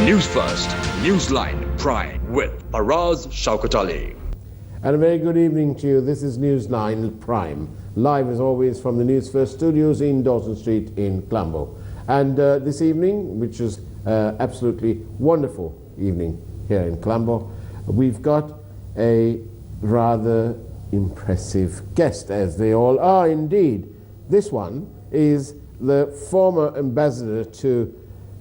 Newsfirst, Newsline Prime with Faraz Ali. And a very good evening to you. This is Newsline Prime, live as always from the Newsfirst studios in Dawson Street in Colombo. And this evening, which is absolutely wonderful evening here in Colombo, we've got a rather impressive guest, as they all are indeed. This one is the former ambassador to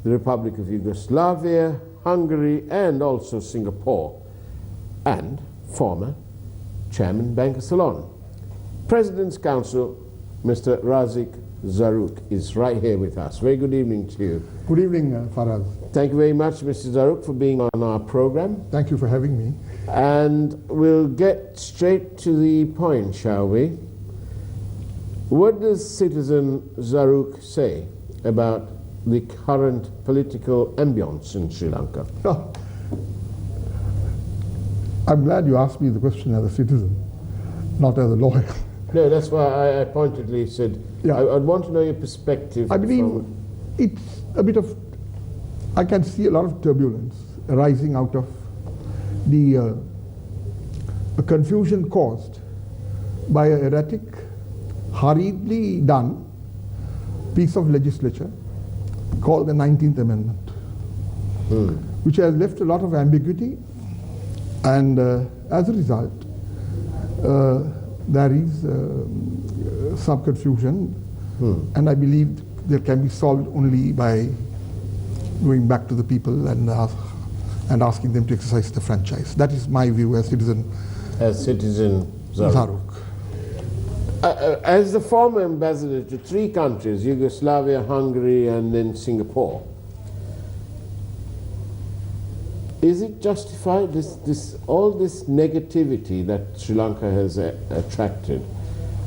the Republic of Yugoslavia, Hungary, and also Singapore, and former Chairman Bank of Ceylon. President's Counsel, Mr. Razik Zarook, is right here with us. Very good evening to you. Good evening, Faraz. Thank you very much, Mr. Zarook, for being on our program. Thank you for having me. And we'll get straight to the point, shall we? What does Citizen Zarook say about the current political ambience in Sri Lanka? Oh, I'm glad you asked me the question as a citizen, not as a lawyer. No, that's why I pointedly said, Yeah. I'd want to know your perspective. I believe it's a bit of, I can see a lot of turbulence arising out of the confusion caused by an erratic, hurriedly done piece of legislature called the 19th Amendment, which has left a lot of ambiguity, and as a result, there is some confusion, and I believe that can be solved only by going back to the people and asking them to exercise the franchise. That is my view as Citizen Zarook. As the former ambassador to 3 countries, Yugoslavia, Hungary, and then Singapore, is it justified, all this negativity that Sri Lanka has attracted?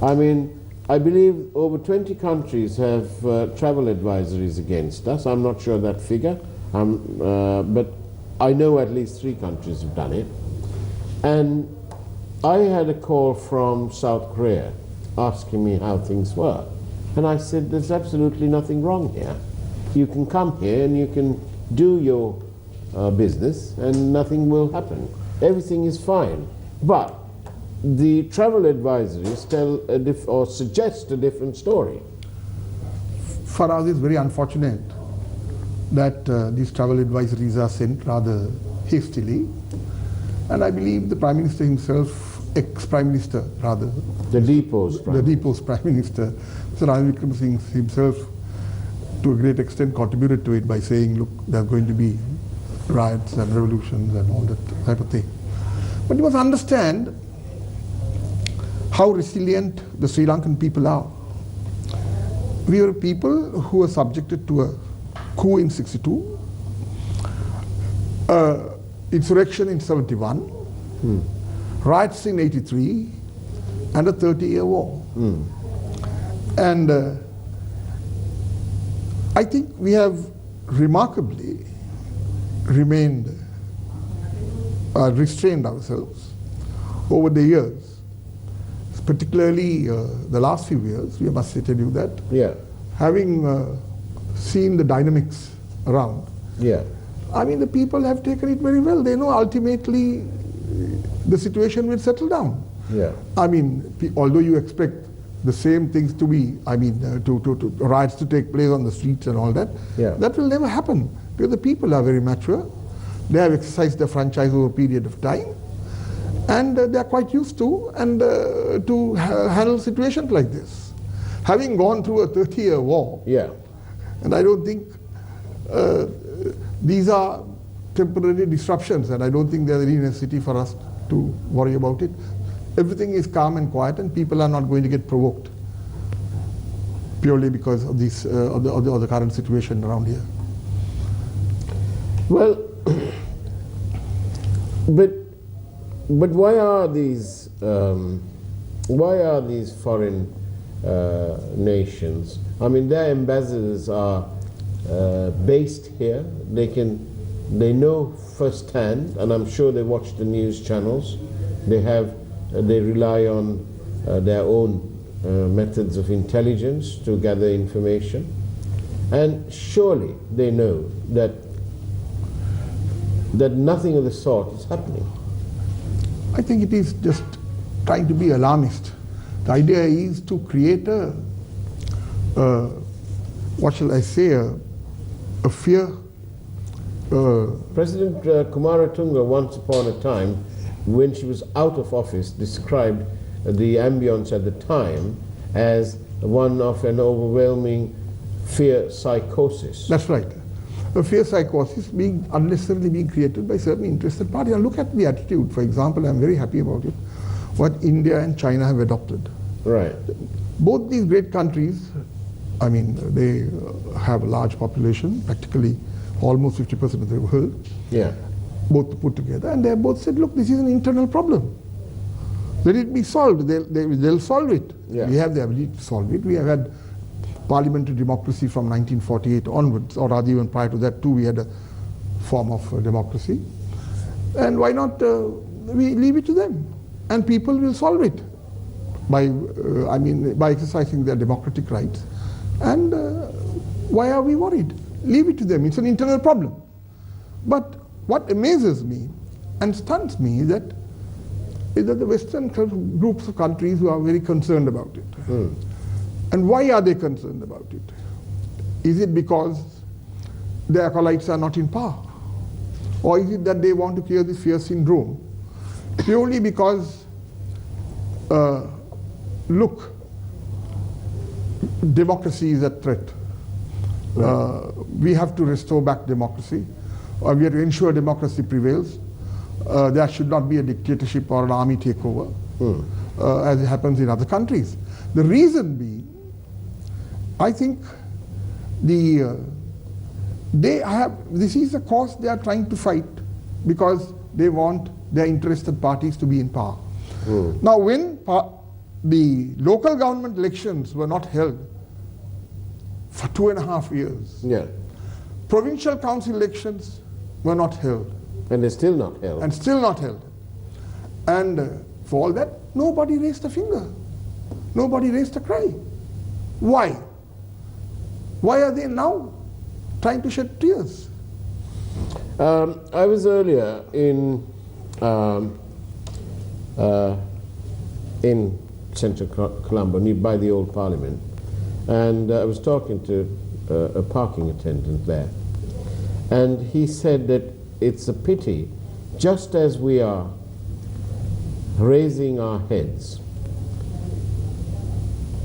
I mean, I believe over 20 countries have travel advisories against us. I'm not sure that figure, but I know at least 3 countries have done it. And I had a call from South Korea asking me how things were. And I said, there's absolutely nothing wrong here. You can come here and you can do your business and nothing will happen. Everything is fine. But the travel advisories tell or suggest a different story. Faraz, is very unfortunate that these travel advisories are sent rather hastily, and I believe the Prime Minister himself, ex-Prime Minister rather, the deposed Prime Minister, Mr. Ranil Wickremesinghe himself, to a great extent contributed to it by saying, look, there are going to be riots and revolutions and all that type of thing. But you must understand how resilient the Sri Lankan people are. We were people who were subjected to a coup in '62, insurrection in '71, riots in '83, and a 30-year war. And I think we have remarkably restrained ourselves over the years, particularly the last few years. We must tell you that. Yeah. Having seen the dynamics around, yeah. I mean, the people have taken it very well. They know ultimately the situation will settle down. Yeah. I mean, although you expect the same things to be, I mean, to riots to take place on the streets and all that, yeah, that will never happen, because the people are very mature. They have exercised their franchise over a period of time, and they are quite used to handle situations like this. Having gone through a 30-year war, yeah, and I don't think these are temporary disruptions, and I don't think there's any necessity for us to worry about it. Everything is calm and quiet, and people are not going to get provoked purely because of this of the current situation around here. Well, but why are these foreign nations? I mean, their ambassadors are based here. They know firsthand, and I'm sure they watch the news channels. They rely on their own methods of intelligence to gather information, and surely they know that that nothing of the sort is happening? I think it is just trying to be alarmist. The idea is to create a what shall I say, a fear. President Kumaratunga once upon a time, when she was out of office, described the ambience at the time as one of an overwhelming fear psychosis. That's right. A fear psychosis being unnecessarily being created by certain interested parties. And look at the attitude. For example, I'm very happy about it, what India and China have adopted. Right. Both these great countries, I mean, they have a large population, practically almost 50% of the world, Yeah. both put together, and they both said, look, this is an internal problem. Let it be solved. They'll solve it. Yeah. We have the ability to solve it. We have had parliamentary democracy from 1948 onwards, or rather even prior to that too, we had a form of democracy. And why not we leave it to them? And people will solve it by, by exercising their democratic rights. And why are we worried? Leave it to them. It's an internal problem. But what amazes me and stuns me is that the Western groups of countries who are very concerned about it. Mm. And why are they concerned about it? Is it because their acolytes are not in power? Or is it that they want to clear this fear syndrome? Purely because, look, democracy is at threat. We have to restore back democracy. We have to ensure democracy prevails. There should not be a dictatorship or an army takeover, as it happens in other countries. The reason being, I think this is the cause they are trying to fight, because they want their interested parties to be in power. Now, when the local government elections were not held for 2.5 years, Yeah. provincial council elections were not held. And they're still not held. And still not held. And for all that, nobody raised a finger. Nobody raised a cry. Why? Why are they now trying to shed tears? I was earlier in central Colombo, by the old Parliament, and I was talking to a parking attendant there, and he said that it's a pity, just as we are raising our heads,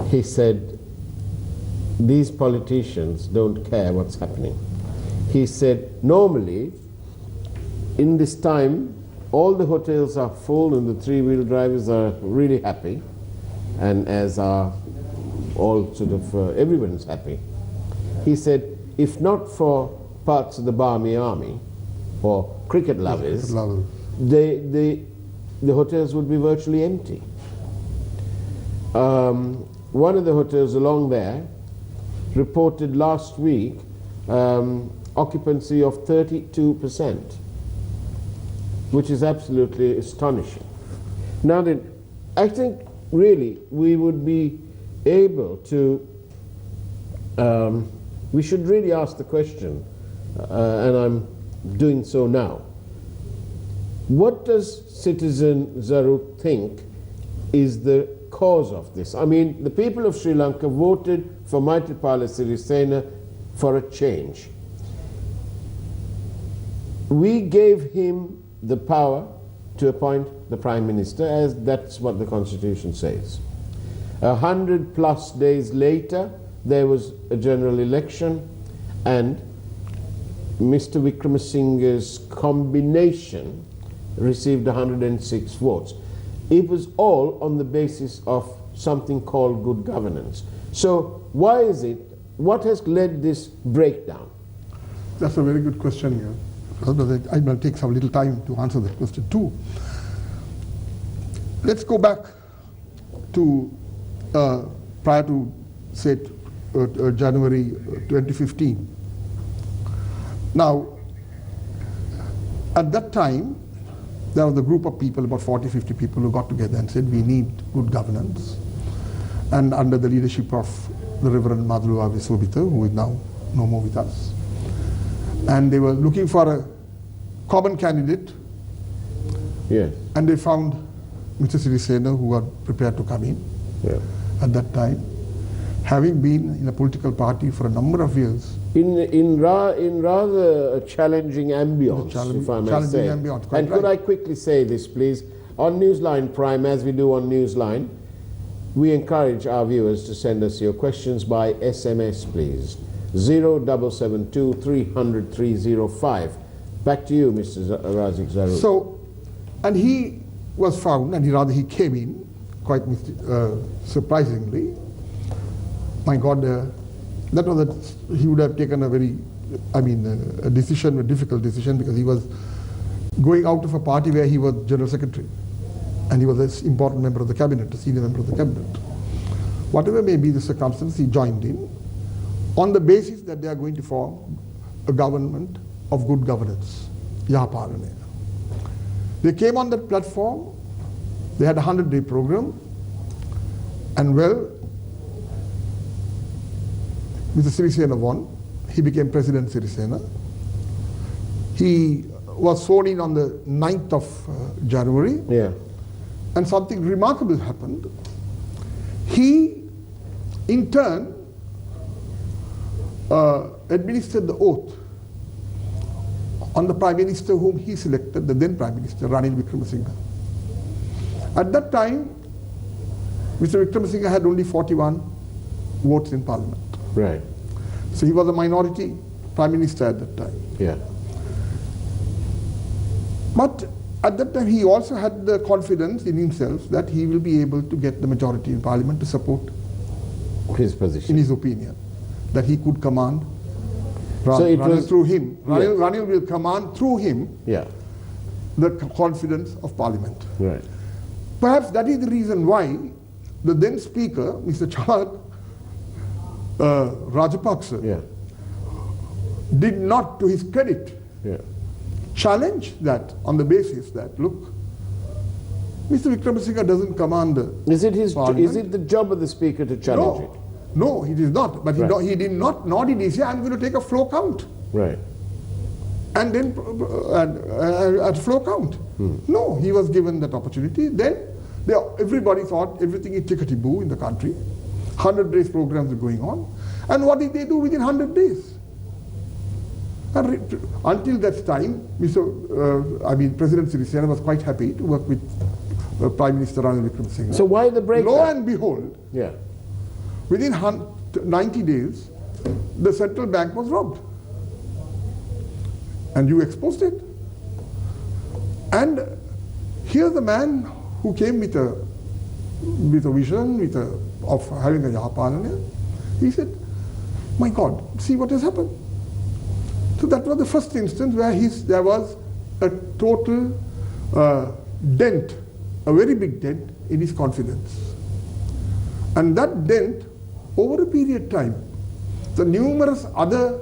he said, these politicians don't care what's happening. He said, normally, in this time, all the hotels are full and the three-wheel drivers are really happy, and as are all sort of, everyone's happy. He said, if not for parts of the Barmy Army, or cricket lovers, the hotels would be virtually empty. One of the hotels along there reported last week occupancy of 32%, which is absolutely astonishing. Now then, I think really we would be able to, we should really ask the question, and I'm doing so now. What does Citizen Zarook think is the cause of this? I mean, the people of Sri Lanka voted for Maithripala Sirisena for a change. We gave him the power to appoint the Prime Minister, as that's what the Constitution says. 100+ days later, there was a general election, and Mr. Wickramasinghe's combination received 106 votes. It was all on the basis of something called good governance. So why is it, what has led this breakdown? That's a very good question here. I will take some little time to answer that question too. Let's go back to prior to, say, January 2015. Now, at that time, there was a group of people, about 40, 50 people, who got together and said, we need good governance. And under the leadership of the Reverend Madhuluwa Visobita, who is now no more with us. And they were looking for common candidate, Yes. and they found Mr. Sirisena, who were prepared to come in Yeah. at that time, having been in a political party for a number of years. In rather a challenging ambience, if I may Challenging say. ambience, quite And could right. I quickly say this, please? On Newsline Prime, as we do on Newsline, we encourage our viewers to send us your questions by SMS, please. 0772 300 305. Back to you, Mr. Razik Zarook. So, and he was found, and he came in quite surprisingly. My God, that was he would have taken a very, a decision, a difficult decision, because he was going out of a party where he was general secretary, and he was an important member of the cabinet, a senior member of the cabinet. Whatever may be the circumstance, he joined in on the basis that they are going to form a government of good governance. They came on that platform. They had a 100-day program, and well, Mr. Sirisena won. He became President Sirisena. He was sworn in on the 9th of January. Yeah. And something remarkable happened. He, in turn, administered the oath on the Prime Minister whom he selected, the then Prime Minister, Ranil Wickremesinghe. At that time, Mr. Wickremesinghe had only 41 votes in Parliament. Right. So he was a minority Prime Minister at that time. Yeah. But at that time, he also had the confidence in himself that he will be able to get the majority in Parliament to support His position. in his opinion, that he could command So it Ranil was through him. Yes. Ranil will command through him Yeah. the confidence of Parliament. Right. Perhaps that is the reason why the then Speaker, Mr. Charles Rajapaksa, Yeah. did not, to his credit, Yeah. challenge that on the basis that, look, Mr. Wickremesinghe doesn't command the Is it Parliament. the job of the Speaker to challenge it? No, it is not. But Right. he did not, nor did he say, I'm going to take a floor count. Right. And then at floor count. No, he was given that opportunity. Then everybody thought everything is tickety-boo in the country. 100 days programs are going on. And what did they do within 100 days? Until that time, President Sirisena was quite happy to work with Prime Minister Ranil Wickremesinghe. So why the breakdown? Lo and behold, Yeah. within 90 days, the central bank was robbed. And you exposed it. And here's the man who came with a vision of having a Yapalana. He said, my God, see what has happened. So that was the first instance where there was a total dent, a very big dent in his confidence. And that dent, over a period of time, the numerous other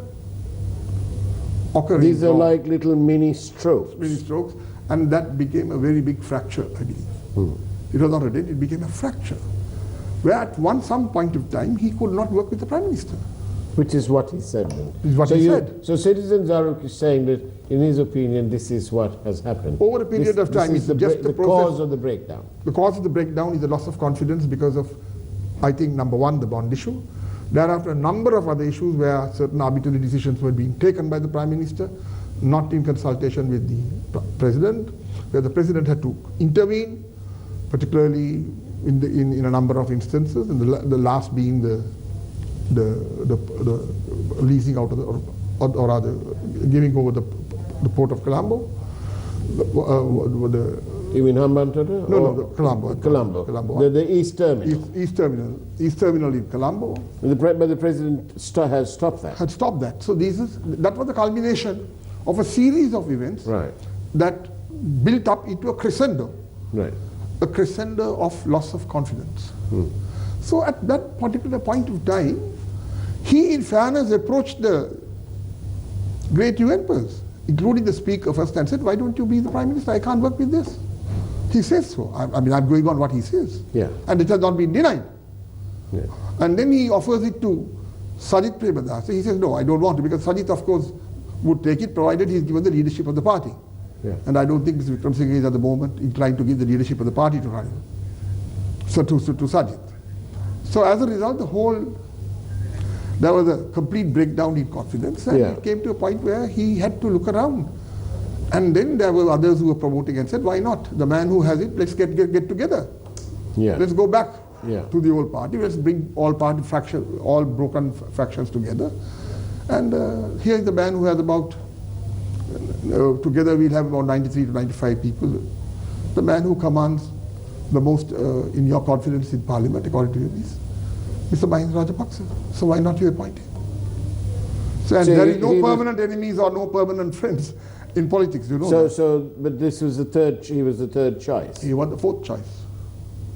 occurring. These are like little mini strokes. Many strokes, and that became a very big fracture, I believe. It was not a dent, it became a fracture. Where at some point of time, he could not work with the Prime Minister. Which is what he said. Then. Is what he said. So Citizen Zarook is saying that, in his opinion, this is what has happened. Over a period of time, this is it's just the cause of the breakdown. The cause of the breakdown is the loss of confidence because of, I think, number one, the bond issue. Thereafter, a number of other issues where certain arbitrary decisions were being taken by the Prime Minister, not in consultation with the President, where the President had to intervene, particularly in a number of instances, and the last being the leasing out of or rather giving over the port of Colombo. You mean Hambantota? No, Colombo. Colombo. The East Terminal. East Terminal in Colombo. But the President has stopped that. Had stopped that. So that was the culmination of a series of events that built up into a crescendo. Right. A crescendo of loss of confidence. So at that particular point of time, he in fairness approached the great UNPers, including the Speaker first, and said, why don't you be the Prime Minister? I can't work with this. He says so. I'm going on what he says. Yeah. And it has not been denied. Yeah. And then he offers it to Sajid Premadasa. He says, no, I don't want to, because Sajid, of course, would take it, provided he's given the leadership of the party. Yeah. And I don't think Mr. Vikram Singh is at the moment inclined to give the leadership of the party to Ranil, so to Sajid. So as a result, there was a complete breakdown in confidence, and it came to a point where he had to look around. And then there were others who were promoting and said, why not? The man who has it, let's get together. Yeah. Let's go back Yeah. to the old party. Let's bring all broken factions together. And here is the man who has about, together we'll have about 93 to 95 people. The man who commands the most in your confidence in Parliament, according to you, is Mr. Mahinda Rajapaksa. So why not you appoint him? So, and there is no permanent enemies or no permanent friends in politics, you know. But this was he was the third choice. He was the fourth choice.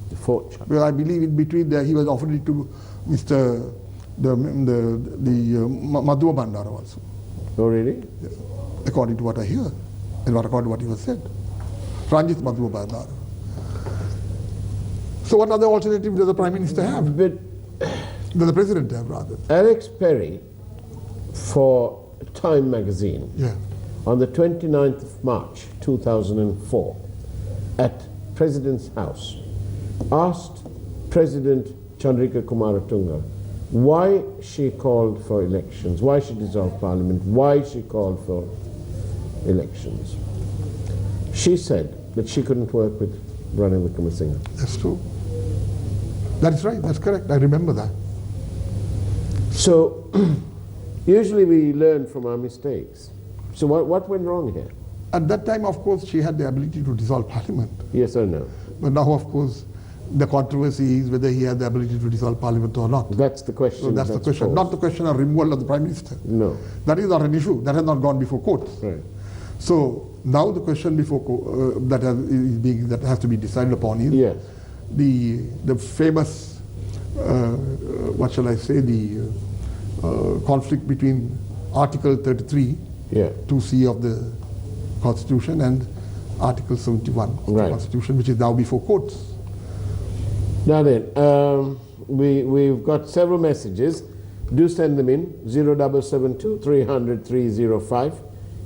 The fourth choice. Well, I believe in between there he was offered it to Mr. Madhua Bandara also. Oh, really? Yeah. According to what I hear, and according to what he was said. Ranjit Madhua Bandara. So what other alternative does the Prime Minister have? But Does the President have, rather? Alex Perry, for Time magazine, on the 29th of March 2004, at President's House, asked President Chandrika Kumaratunga why she called for elections, why she dissolved Parliament, why she called for elections. She said that she couldn't work with Ranil Wickremesinghe. That's true. That's right, that's correct. I remember that. So, usually we learn from our mistakes. So what went wrong here? At that time, of course, she had the ability to dissolve Parliament. Yes or no? But now, of course, the controversy is whether he had the ability to dissolve Parliament or not. That's the question. So that's the question, not the question of removal of the Prime Minister. No. That is not an issue. That has not gone before courts. Right. So now the question before that has to be decided upon is the famous, what shall I say, the conflict between Article 33, 2C of the Constitution, and Article 71 of the Constitution, which is now before courts. Now then, we've got several messages. Do send them in, 0772 300 305.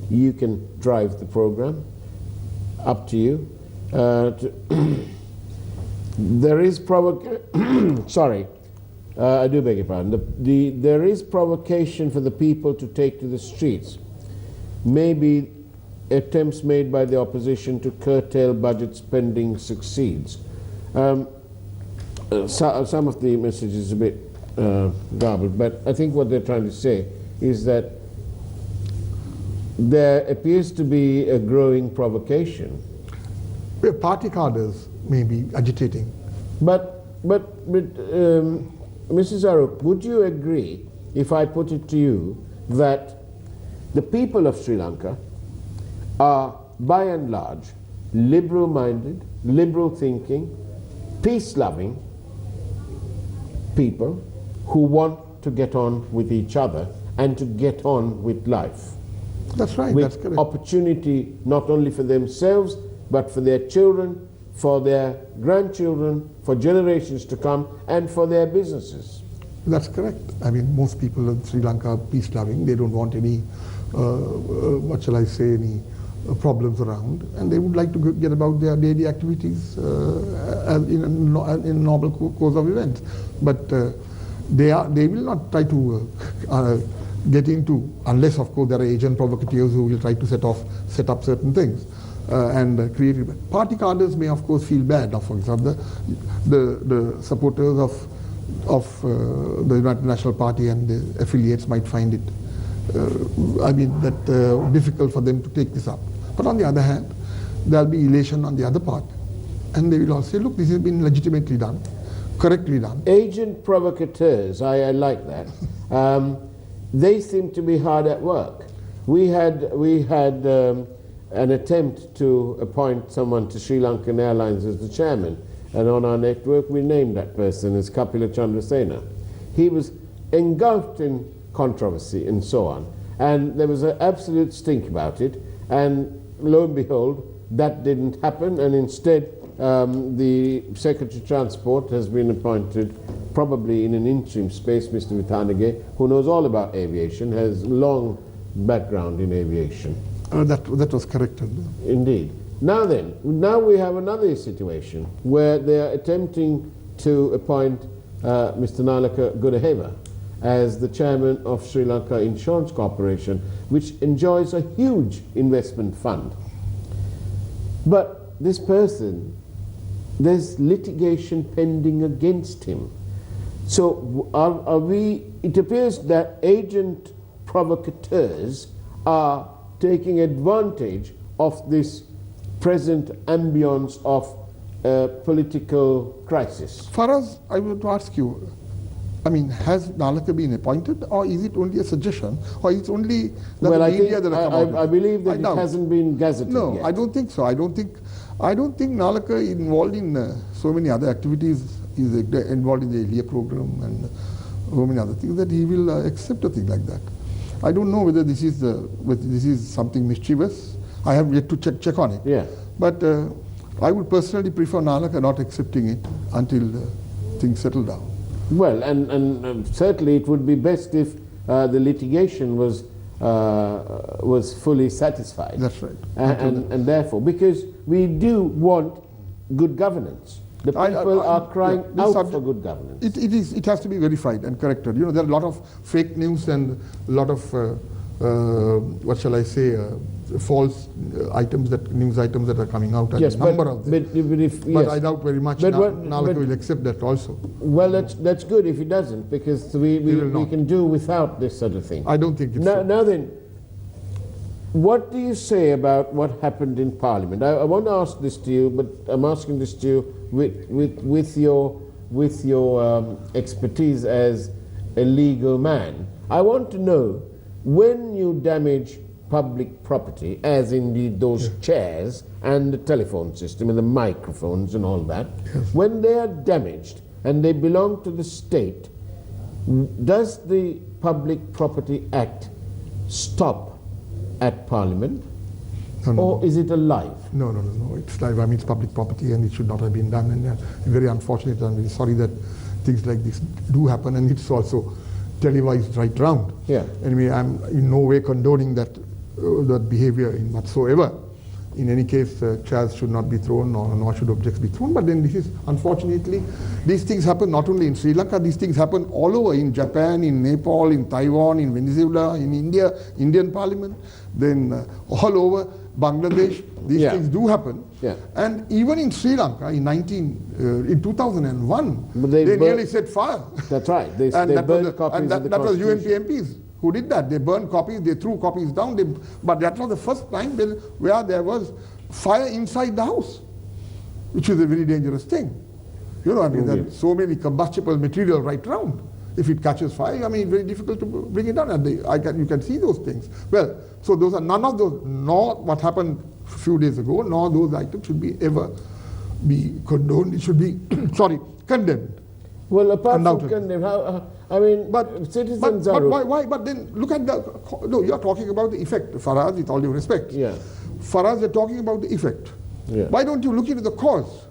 You can drive the program, up to you. There is sorry, I do beg your pardon. There is provocation for the people to take to the streets. Maybe attempts made by the opposition to curtail budget spending succeeds. Some of the message is a bit garbled, but I think what they're trying to say is that there appears to be a growing provocation. Party cadres may be agitating. But Mrs. Zarook, would you agree, if I put it to you, that the people of Sri Lanka are, by and large, liberal-minded, liberal-thinking, peace-loving people who want to get on with each other and to get on with life? That's right, with that's correct. Opportunity not only for themselves, but for their children, for their grandchildren, for generations to come, and for their businesses. That's correct. I mean, most people in Sri Lanka are peace-loving. They don't want any, what shall I say, any problems around, and they would like to get about their daily activities in a normal course of events. But they will not try to get into, unless of course there are agent provocateurs who will try to set up certain things and create. Party cadres may of course feel bad. For example, the supporters of the United National Party and the affiliates might find it, difficult for them to take this up. But on the other hand, there will be elation on the other part, and they will all say, look, this has been legitimately done, correctly done. Agent provocateurs, I like that. They seem to be hard at work. We had an attempt to appoint someone to Sri Lankan Airlines as the chairman, and on our network we named that person as Kapila Chandrasena. He was engulfed in controversy and so on, and there was an absolute stink about it, and lo and behold, that didn't happen, and instead the Secretary of Transport has been appointed, probably in an interim space, Mr. Vithanage, who knows all about aviation, has long background in aviation. That was corrected. Indeed. Now then, now we have another situation where they are attempting to appoint Mr. Nalaka Gunaheva as the chairman of Sri Lanka Insurance Corporation, which enjoys a huge investment fund. But this person, there's litigation pending against him. So are we, it appears that agent provocateurs are taking advantage of this present ambience of political crisis. Faraz, I want to ask you, I mean, has Nalaka been appointed, or is it only a suggestion, or is it only that Well, the I media think, that have come out? I believe that I it doubt. hasn't been gazetted No, yet. I don't think so. I don't think Nalaka involved in so many other activities. He's involved in the Elia program and so many other things that he will accept a thing like that. I don't know whether this is something mischievous. I have yet to check on it. Yeah. But I would personally prefer Nalaka not accepting it until things settle down. Well, and certainly it would be best if the litigation was fully satisfied. That's right. And therefore, because we do want good governance. The people are crying out for good governance. It has to be verified and corrected. You know, there are a lot of fake news and a lot of what shall I say, false news items that are coming out. Yes, a number of them. But I doubt very much Nalaka will accept that also. Well, that's good if he doesn't, because we can do without this sort of thing. I don't think it's so. Now then, what do you say about what happened in Parliament? I want to ask this to you, but I'm asking this to you with your expertise as a legal man. I want to know, when you damage public property, as indeed those chairs and the telephone system and the microphones and all that, when they are damaged and they belong to the state, does the Public Property Act stop at Parliament, or is it alive? No, it's live. I mean, it's public property and it should not have been done, and very unfortunate. I'm very sorry that things like this do happen, and it's also televised right round. Yeah. Anyway, I'm in no way condoning that behavior in whatsoever. In any case, chairs should not be thrown, nor should objects be thrown. But then this is, unfortunately, these things happen not only in Sri Lanka, these things happen all over, in Japan, in Nepal, in Taiwan, in Venezuela, in India, Indian Parliament, then all over Bangladesh. These things do happen. Yeah. And even in Sri Lanka in 2001, they nearly set fire. That's right. They burned copies of the that was UNP Constitution. MPs who did that. They burned copies, they threw copies down, but that was the first time where there was fire inside the house, which is a very dangerous thing. You know, I mean, there's so many combustible material right round. If it catches fire, I mean, very difficult to bring it down. And you can see those things. Well, so those are none of those, nor what happened a few days ago, nor those items should ever be condoned. It should be, condemned. Well, apart from condemned, Citizen Zarook. Why? But then look at no, you're talking about the effect, Faraz, with all due respect. Yeah. Faraz, you're talking about the effect. Yeah. Why don't you look into the cause?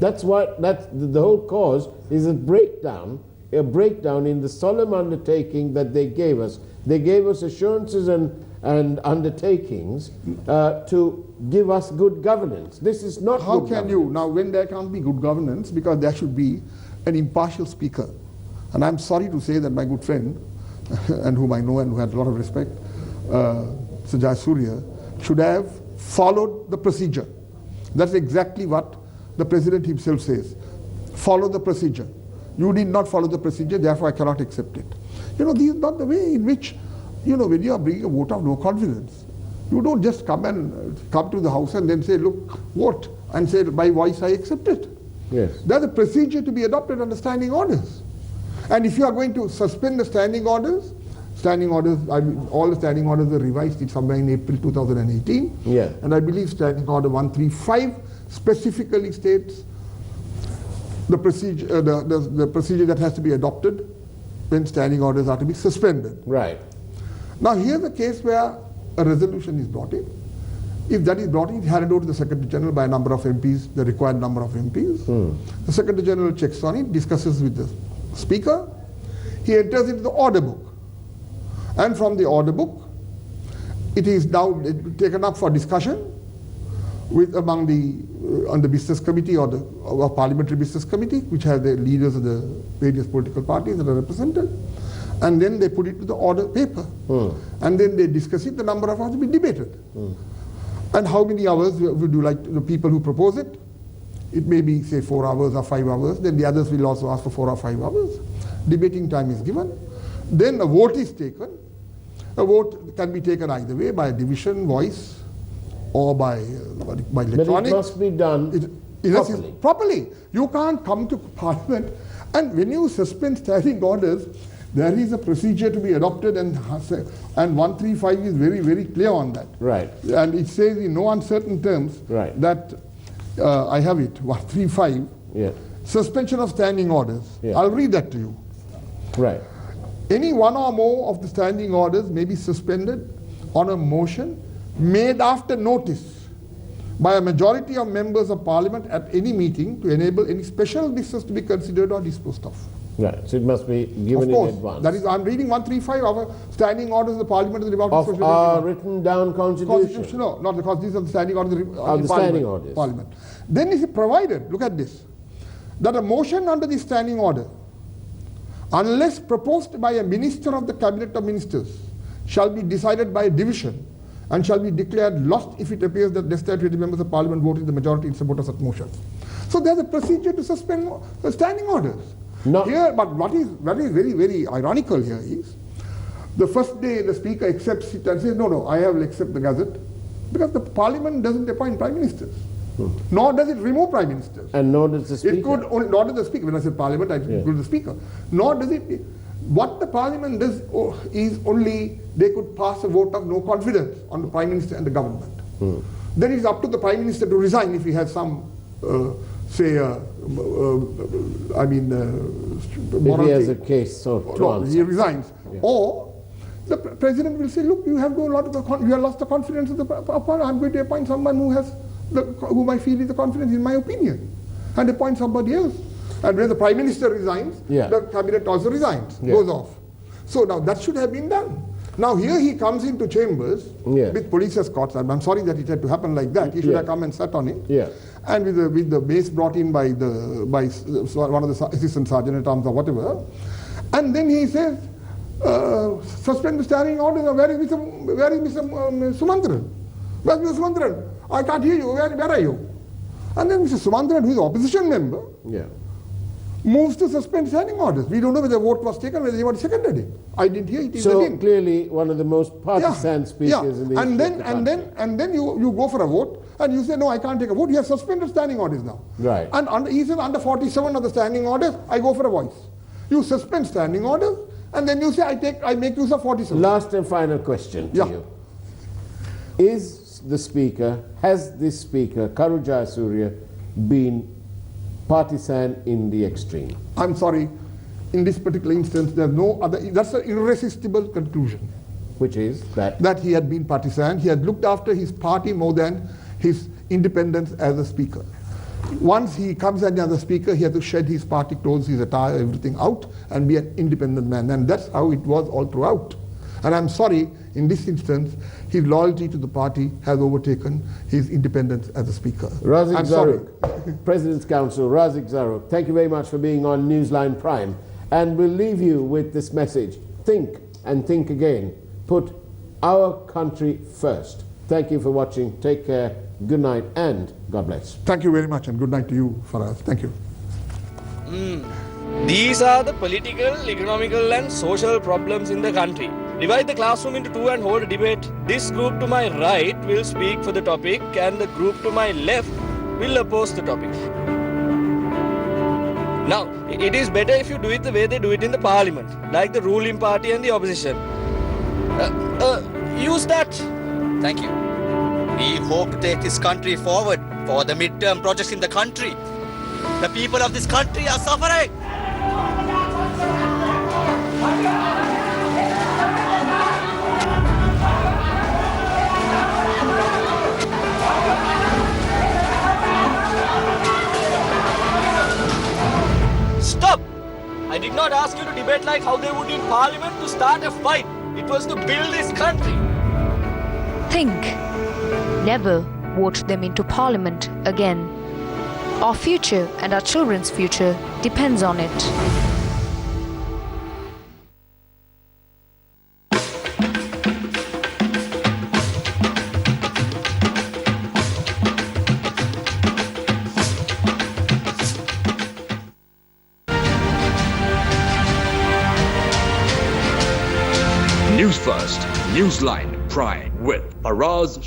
That's the whole cause is a breakdown in the solemn undertaking that they gave us. They gave us assurances and undertakings to give us good governance. This is not How good can governance. you, now when there can't be good governance, because there should be an impartial speaker. And I'm sorry to say that my good friend, and whom I know and who has a lot of respect, Sajai Surya, should have followed the procedure. That's exactly what the president himself says. Follow the procedure. You did not follow the procedure, therefore I cannot accept it. You know, this is not the way in which, you know, when you are bringing a vote of no confidence, you don't just come to the house and then say, look, vote, and say, by voice I accept it. Yes. There's a procedure to be adopted under standing orders. And if you are going to suspend the standing orders, all the standing orders were revised somewhere in April 2018. Yeah. And I believe standing order 135 specifically states the procedure, the procedure that has to be adopted when standing orders are to be suspended. Right. Now here's a case where a resolution is brought in. If that is brought in, it's handed over to the Secretary General by a number of MPs, the required number of MPs. The Secretary General checks on it, discusses with the Speaker. He enters into the order book. And from the order book, it is now taken up for discussion with among the on the business committee or the parliamentary business committee, which has the leaders of the various political parties that are represented, and then they put it to the order paper, and then they discuss it. The number of hours will be debated, and how many hours would you like the people who propose it? It may be say 4 hours or 5 hours. Then the others will also ask for 4 or 5 hours. Debating time is given. Then a vote is taken. A vote can be taken either way, by division, voice, or by electronic. But it must be done properly. Properly. You can't come to Parliament, and when you suspend standing orders, there is a procedure to be adopted, and 135 is very, very clear on that. Right. And it says in no uncertain terms that, I have it, 135, suspension of standing orders. I'll read that to you. Right. Any one or more of the standing orders may be suspended on a motion made after notice by a majority of members of Parliament at any meeting to enable any special business to be considered or disposed of. Right, so it must be given in advance. That is, I'm reading 135, our standing orders of the Parliament is about of our written down constitution. No, not because these are the standing orders of the standing orders. Parliament. Then is provided, look at this, that a motion under the standing order, unless proposed by a minister of the Cabinet of Ministers, shall be decided by a division and shall be declared lost if it appears that less than 20 members of Parliament voted the majority in support of such motions. So there's a procedure to suspend standing orders. No. Here, but what is very, very ironical here is, the first day the Speaker accepts it and says, no, I have to accept the Gazette, because the Parliament doesn't appoint Prime Ministers. Nor does it remove Prime Ministers. And nor does the Speaker. It could only, nor does the Speaker. When I said Parliament, I include the Speaker. Nor does it. What the Parliament does is only they could pass a vote of no confidence on the Prime Minister and the government. Then it's up to the Prime Minister to resign if he has some, say, if he has a case to answer. He resigns. Or the President will say, look, you have lost the confidence of the Parliament. I'm going to appoint someone whom I feel is the confidence in my opinion, and appoint somebody else. And when the Prime Minister resigns, the Cabinet also resigns, goes off. So now that should have been done. Now here he comes into chambers with police escorts, and I'm sorry that it had to happen like that. He should have come and sat on it. And with the base brought in by one of the assistant sergeant at arms or whatever. And then he says, suspend the standing order. Where is Mr. Sumantran? Where's Mr. Sumantran? I can't hear you. Where are you? And then Mr. Sumantran, who is an opposition member, moves to suspend standing orders. We don't know whether the vote was taken, whether anybody seconded it. I didn't hear it. So clearly one of the most partisan speakers in the history. And then you go for a vote, and you say, no, I can't take a vote. You have suspended standing orders now. Right. And he says, under 47 of the standing orders, I go for a voice. You suspend standing orders, and then you say, I make use of 47. Last and final question to you. Has the Speaker, Karu Jayasuriya, been partisan in the extreme? I'm sorry, in this particular instance, there's no other, that's an irresistible conclusion. Which is that? That he had been partisan. He had looked after his party more than his independence as a Speaker. Once he comes in as a Speaker, he had to shed his party clothes, his attire, everything out, and be an independent man. And that's how it was all throughout. And I'm sorry, in this instance, his loyalty to the party has overtaken his independence as a Speaker. Razik Zarook, President's Counsel, Razik Zarook, thank you very much for being on Newsline Prime. And we'll leave you with this message. Think and think again. Put our country first. Thank you for watching. Take care. Good night and God bless. Thank you very much, and good night to you, Faraz. Thank you. These are the political, economical and social problems in the country. Divide the classroom into two and hold a debate. This group to my right will speak for the topic and the group to my left will oppose the topic. Now, it is better if you do it the way they do it in the parliament, like the ruling party and the opposition. Use that. Thank you. We hope to take this country forward for the midterm projects in the country. The people of this country are suffering. Stop! I did not ask you to debate like how they would in parliament to start a fight. It was to build this country. think. Never vote them into parliament again. Our future and our children's future depends on it. News First, Newsline Prime with Faraz.